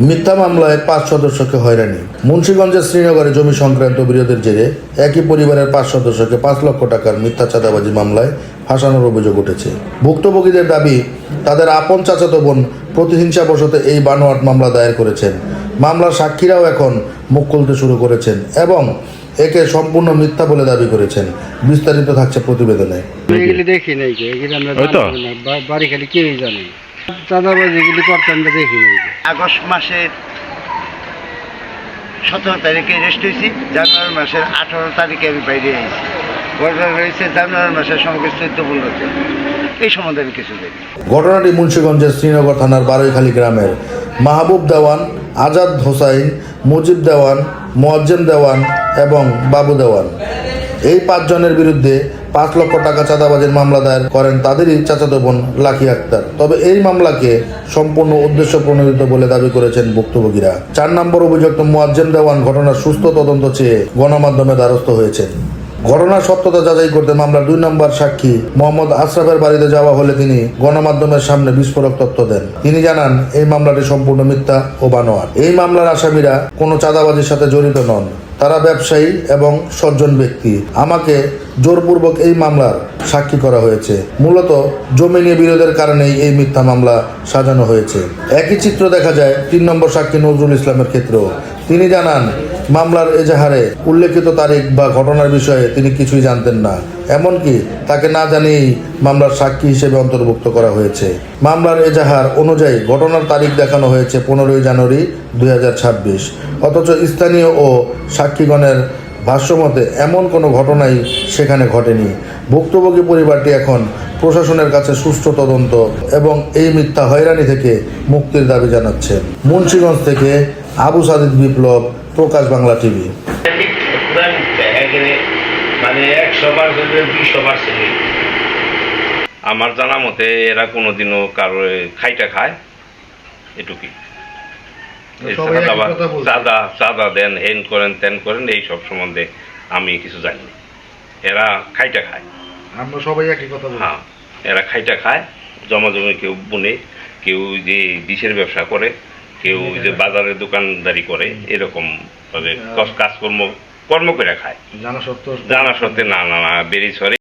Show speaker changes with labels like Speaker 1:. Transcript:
Speaker 1: মিথ্যা মামলায় 5 সদস্যকে হয়রানি। মুন্সিগঞ্জের শ্রীনগরে জমি সংক্রান্ত বিরোধের জেরে একই পরিবারের 5 সদস্যকে 5 লক্ষ টাকার মিথ্যা চাঁদাবাজি মামলায় ফাঁসানোর অভিযোগ উঠেছে। ভুক্তভোগীদের দাবি, তাদের আপন চাচাতো বোন প্রতিহিংসাবশত এই বানোয়াট মামলা দায়ের করেছেন। মামলার সাক্ষীরাও এখন মুখ খুলতে শুরু করেছেন এবং একে সম্পূর্ণ মিথ্যা বলে দাবি করেছেন। বিস্তারিত থাকছে প্রতিবেদনে।
Speaker 2: দেখি নাই, বাড়ি খালি কেউই জানে চাঁদাবাজি এগুলি করতে আমরা দেখি নাই।
Speaker 3: আগস্ট মাসের 17 তারিখে রেস্ট হয়েছি, জানুয়ারি মাসের 18 তারিখে আমি বাইরে এসেছি। ঘটনা রয়েছে জানুয়ারি মাসের সঙ্গে 14-15 এই সম্বন্ধে আমি কিছু দেখি।
Speaker 1: ঘটনাটি মুন্সিগঞ্জের শ্রীনগর থানার বারৈখালী গ্রামের মাহবুব দেওয়ান, আজাদ হোসাইন, মুজিব দেওয়ান, মোয়াজ্জেম দেওয়ান এবং বাবু দেওয়ান, এই 5 জনের বিরুদ্ধে 5 লক্ষ টাকা চাঁদাবাজির মামলা দায়ের করেন তাদেরই চাচাতো বোন লাকি আক্তার। তবে এই মামলাকে সম্পূর্ণ উদ্দেশ্য প্রণোদিত বলে দাবি করেছেন ভুক্তভোগীরা। 4 নম্বর অভিযুক্ত মোয়াজ্জেম দেওয়ান ঘটনার সুস্থ তদন্ত চেয়ে গণমাধ্যমে দ্বারস্থ হয়েছেন। ঘটনার সত্যতা যাচাই করতে মামলার 2 নম্বর সাক্ষী মোহাম্মদ আশরাফের বাড়িতে যাওয়া হলে তিনি গণমাধ্যমের সামনে বিস্ফোরক তথ্য দেন। তিনি জানান, এই মামলাটি সম্পূর্ণ মিথ্যা ও বানোয়াট। এই মামলার আসামিরা কোনো চাঁদাবাজির সাথে জড়িত নন, তারা ব্যবসায়ী এবং সজ্জন ব্যক্তি। আমাকে জোরপূর্বক এই মামলার সাক্ষী করা হয়েছে। মূলত জমি নিয়ে বিরোধের কারণেই এই মিথ্যা মামলা সাজানো হয়েছে। একই চিত্র দেখা যায় 3 নম্বর সাক্ষী নজরুল ইসলামের ক্ষেত্রেও। তিনি জানান, মামলার এজাহারে উল্লেখিত তারিখ বা ঘটনার বিষয়ে তিনি কিছুই জানতেন না, এমনকি তাকে না জানিয়েই মামলার সাক্ষী হিসেবে অন্তর্ভুক্ত করা হয়েছে। মামলার এজাহার অনুযায়ী ঘটনার তারিখ দেখানো হয়েছে 15 জানুয়ারি 2026, অথচ স্থানীয় ও সাক্ষীগণের ভাষ্যমতে এমন কোনো ঘটনাই সেখানে ঘটেনি। ভুক্তভোগী পরিবারটি এখন প্রশাসনের কাছে সুষ্ঠু তদন্ত এবং এই মিথ্যা হয়রানি থেকে মুক্তির দাবি জানাচ্ছে। মুন্সিগঞ্জ থেকে আবু সাদিদ বিপ্লব, প্রকাশ বাংলা টিভি।
Speaker 4: মানে 100% আমার জানা মতে এরা কোনোদিনও কারো খাইটা খায় এটুকুই। চাঁদা দেন, হেন করেন তেন করেন, এই সব সম্বন্ধে আমি কিছু জানি না। এরা খাইটা খায়,
Speaker 1: আমরা সবাই একই কথা বলি।
Speaker 4: হ্যাঁ, এরা খাইটা খায়, জমা জমি কেউ বুনে, কেউ যে ডিশের ব্যবসা করে, কেউ যে বাজারে দোকানদারি করে, এরকম ভাবে কাজকর্ম করে খায়। জানা সত্ত্বে না বেরিয়ে